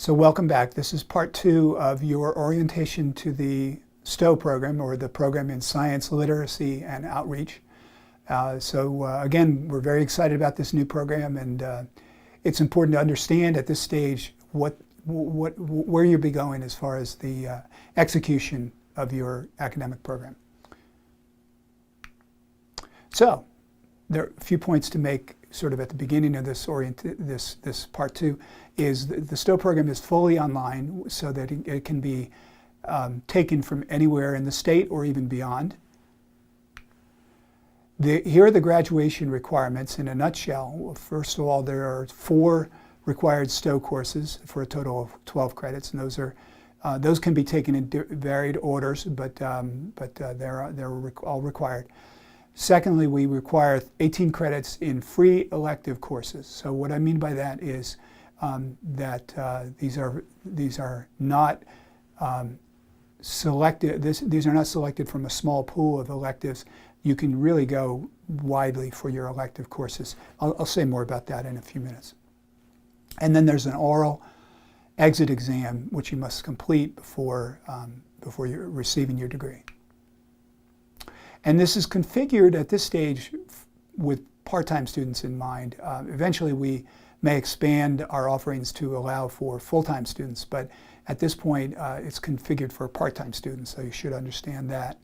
So welcome back. This is part 2 of your orientation to the STO program, or the program in Science, Literacy, and Outreach. Again, we're very excited about this new program, and it's important to understand at this stage where you'll be going as far as the execution of your academic program. So there are a few points to make sort of at the beginning of this part 2. Is the STO program is fully online, so that it can be taken from anywhere in the state or even beyond. Here are the graduation requirements in a nutshell. First of all, there are 4 required STO courses for a total of 12 credits, and those can be taken in varied orders, but they're all required. Secondly, we require 18 credits in free elective courses. So what I mean by that is that these are not selected. These are not selected from a small pool of electives. You can really go widely for your elective courses. I'll say more about that in a few minutes. And then there's an oral exit exam which you must complete before you're receiving your degree. And this is configured at this stage with part-time students in mind. Eventually we may expand our offerings to allow for full-time students, but at this point it's configured for part-time students, so you should understand that.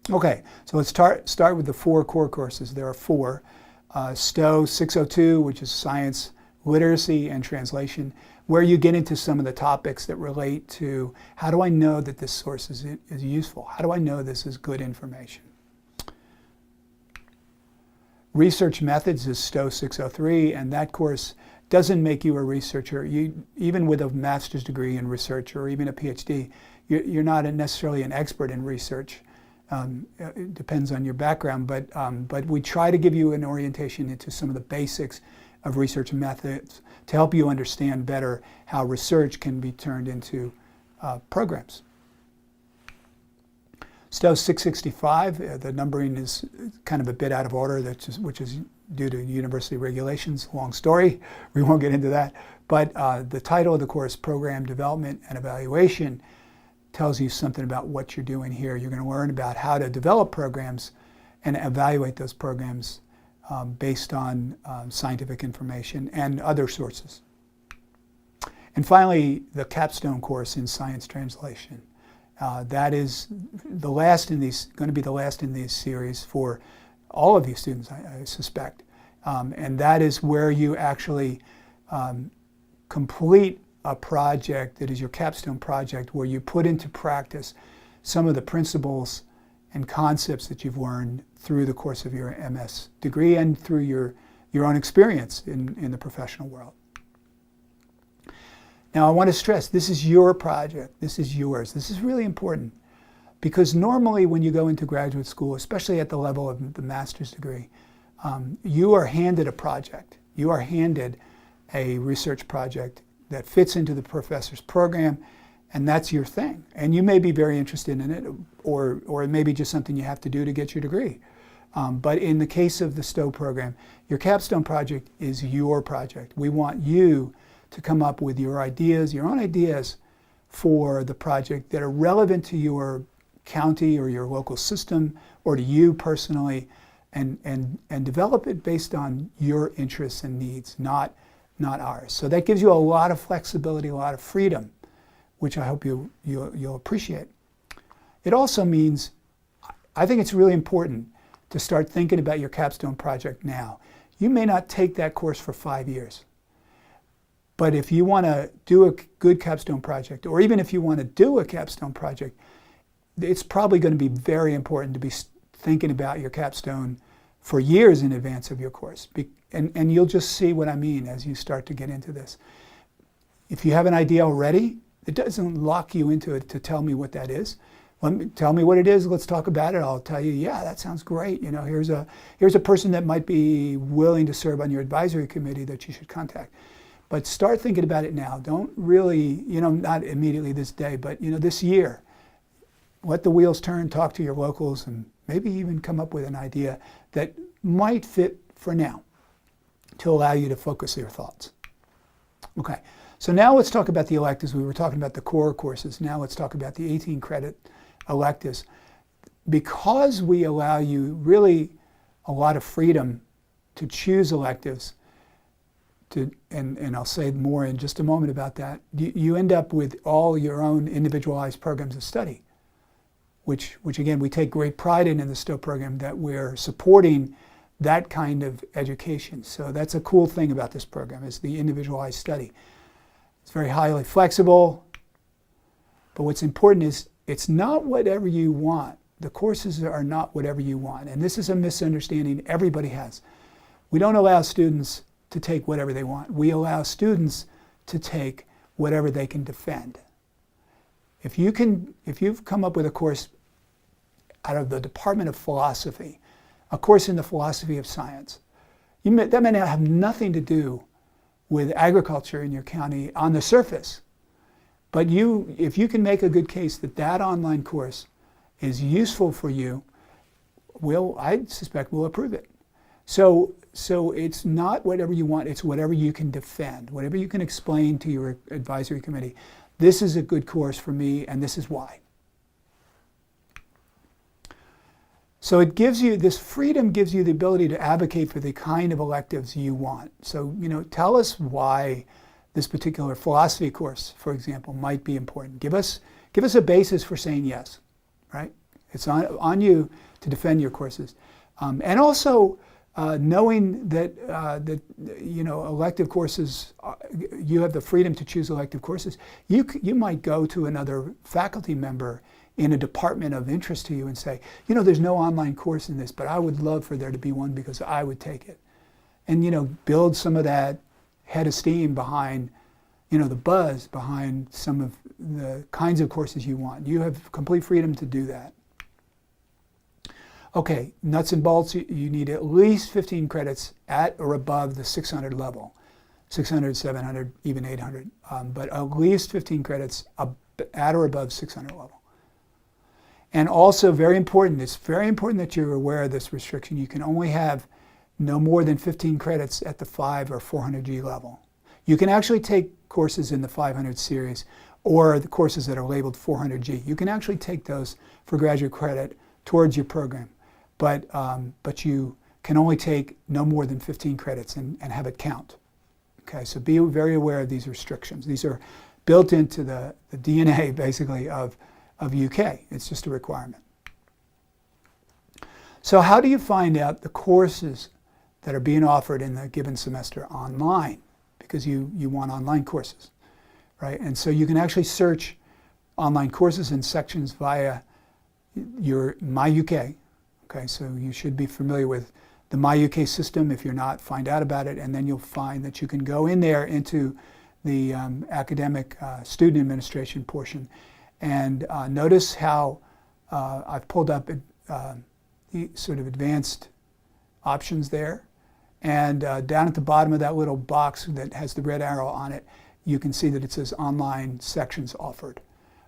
Okay, so let's start with the 4 core courses. There are 4. STO 602, which is Science, Literacy, and Translation, where you get into some of the topics that relate to how do I know that this source is useful? How do I know this is good information? Research Methods is STO 603, and that course doesn't make you a researcher. Even with a master's degree in research or even a PhD, you're not necessarily an expert in research. It depends on your background, but we try to give you an orientation into some of the basics of research methods to help you understand better how research can be turned into programs. STO 665, the numbering is kind of a bit out of order, which is due to university regulations. Long story, we won't get into that. But the title of the course, Program Development and Evaluation, tells you something about what you're doing here. You're going to learn about how to develop programs and evaluate those programs based on scientific information and other sources. And finally, the capstone course in Science Translation. That is the last in these, going to be the last in these series for all of you students, I suspect. And that is where you actually complete a project that is your capstone project, where you put into practice some of the principles and concepts that you've learned through the course of your MS degree and through your own experience in the professional world. Now, I want to stress, this is your project. This is yours. This is really important, because normally when you go into graduate school, especially at the level of the master's degree, you are handed a project. You are handed a research project that fits into the professor's program, and that's your thing. And you may be very interested in it, or it may be just something you have to do to get your degree. But in the case of the STO program, your capstone project is your project. We want you to come up with your own ideas for the project that are relevant to your county or your local system, or to you personally, and develop it based on your interests and needs, not ours. So that gives you a lot of flexibility, a lot of freedom, which I hope you'll appreciate. It also means, I think it's really important to start thinking about your capstone project now. You may not take that course for 5 years, but if you want to do a good capstone project, or even if you want to do a capstone project, it's probably going to be very important to be thinking about your capstone for years in advance of your course. And you'll just see what I mean as you start to get into this. If you have an idea already, it doesn't lock you into it to tell me what that is. Tell me what it is, let's talk about it. I'll tell you, yeah, that sounds great. You know, here's a person that might be willing to serve on your advisory committee that you should contact. But start thinking about it now. Don't really, not immediately this day, but this year. Let the wheels turn, talk to your locals, and maybe even come up with an idea that might fit for now, to allow you to focus your thoughts. Okay, so now let's talk about the electives. We were talking about the core courses. Now let's talk about the 18 credit electives. Because we allow you really a lot of freedom to choose electives, and I'll say more in just a moment about that, you end up with all your own individualized programs of study, which again, we take great pride in the STO program, that we're supporting that kind of education. So that's a cool thing about this program, is the individualized study. It's very highly flexible, but what's important is it's not whatever you want. The courses are not whatever you want, and this is a misunderstanding everybody has. We don't allow students to take whatever they want. We allow students to take whatever they can defend. If you've come up with a course out of the Department of Philosophy, a course in the philosophy of science, that may not have nothing to do with agriculture in your county on the surface, but if you can make a good case that that online course is useful for you, I suspect we'll approve it. So it's not whatever you want, it's whatever you can defend, whatever you can explain to your advisory committee. This is a good course for me, and this is why. So it gives you, this freedom gives you the ability to advocate for the kind of electives you want. So, tell us why this particular philosophy course, for example, might be important. Give us a basis for saying yes, right? It's on you to defend your courses. And also, knowing that elective courses, you have the freedom to choose elective courses. You might go to another faculty member in a department of interest to you and say, there's no online course in this, but I would love for there to be one because I would take it. And build some of that head of steam behind, the buzz behind some of the kinds of courses you want. You have complete freedom to do that. Okay, nuts and bolts, you need at least 15 credits at or above the 600 level. 600, 700, even 800. But at least 15 credits at or above 600 level. And also very important, it's very important that you're aware of this restriction. You can only have no more than 15 credits at the 5 or 400G level. You can actually take courses in the 500 series or the courses that are labeled 400G. You can actually take those for graduate credit towards your program. But you can only take no more than 15 credits and have it count. Okay, so be very aware of these restrictions. These are built into the DNA, basically, of UK. It's just a requirement. So how do you find out the courses that are being offered in the given semester online? Because you want online courses, right? And so you can actually search online courses and sections via your MyUK. Okay, so you should be familiar with the MyUK system. If you're not, find out about it, and then you'll find that you can go in there into the academic student administration portion. And notice how I've pulled up the sort of advanced options there. And down at the bottom of that little box that has the red arrow on it, you can see that it says online sections offered.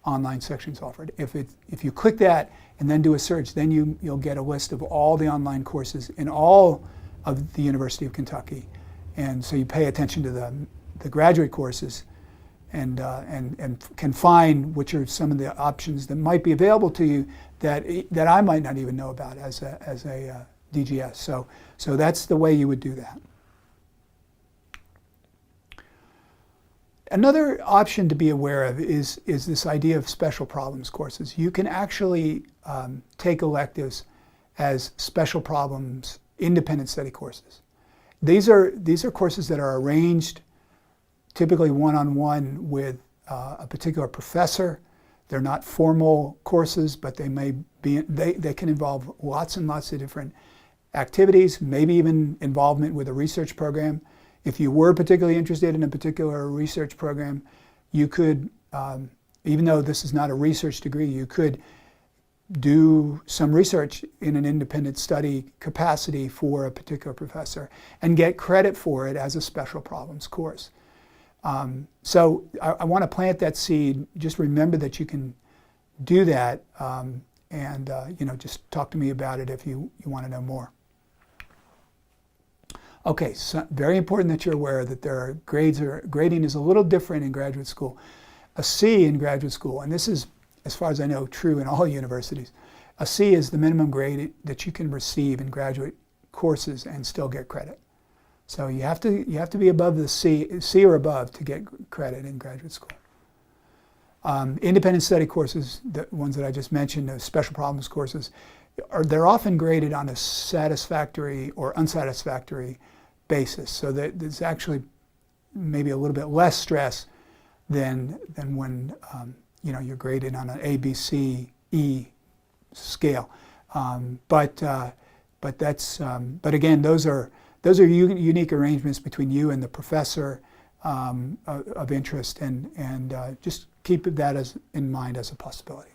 Online sections offered. If you click that and then do a search, then you'll get a list of all the online courses in all of the University of Kentucky. And so you pay attention to the graduate courses and can find which are some of the options that might be available to you that I might not even know about as a DGS. So that's the way you would do that. Another option to be aware of is this idea of special problems courses. You can actually take electives as special problems independent study courses. These are courses that are arranged typically one-on-one with a particular professor. They're not formal courses, but they can involve lots and lots of different activities, maybe even involvement with a research program. If you were particularly interested in a particular research program, you could, even though this is not a research degree, you could do some research in an independent study capacity for a particular professor and get credit for it as a special problems course. So I want to plant that seed. Just remember that you can do that, and just talk to me about it if you want to know more. Okay, so very important that you're aware that there are grading is a little different in graduate school. A C in graduate school, and this is, as far as I know, true in all universities, a C is the minimum grade that you can receive in graduate courses and still get credit. So you have to be above the C or above to get credit in graduate school. Independent study courses, the ones that I just mentioned, the special problems courses, they're often graded on a satisfactory or unsatisfactory basis. So that there's actually maybe a little bit less stress than when you're graded on an A, B, C, E scale. But again, those are unique arrangements between you and the professor of interest, and just keep that in mind as a possibility.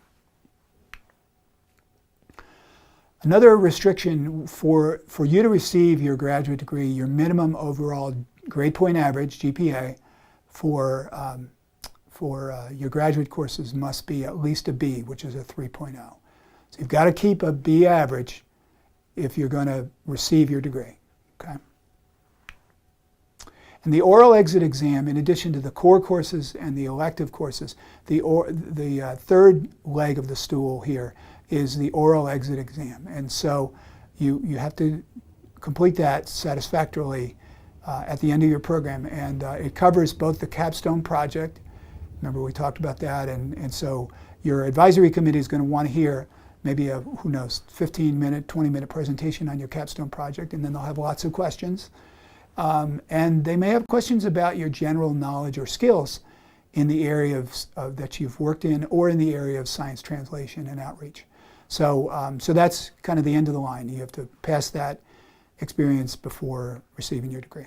Another restriction for you to receive your graduate degree, your minimum overall grade point average, GPA, for your graduate courses must be at least a B, which is a 3.0. So you've got to keep a B average if you're going to receive your degree. Okay? And the oral exit exam, in addition to the core courses and the elective courses, the third leg of the stool here is the oral exit exam. And so you have to complete that satisfactorily at the end of your program. And it covers both the capstone project. Remember, we talked about that. And so your advisory committee is going to want to hear maybe a, 15-minute, 20-minute presentation on your capstone project, and then they'll have lots of questions. And they may have questions about your general knowledge or skills in the area that you've worked in, or in the area of science translation and outreach. So that's kind of the end of the line. You have to pass that experience before receiving your degree.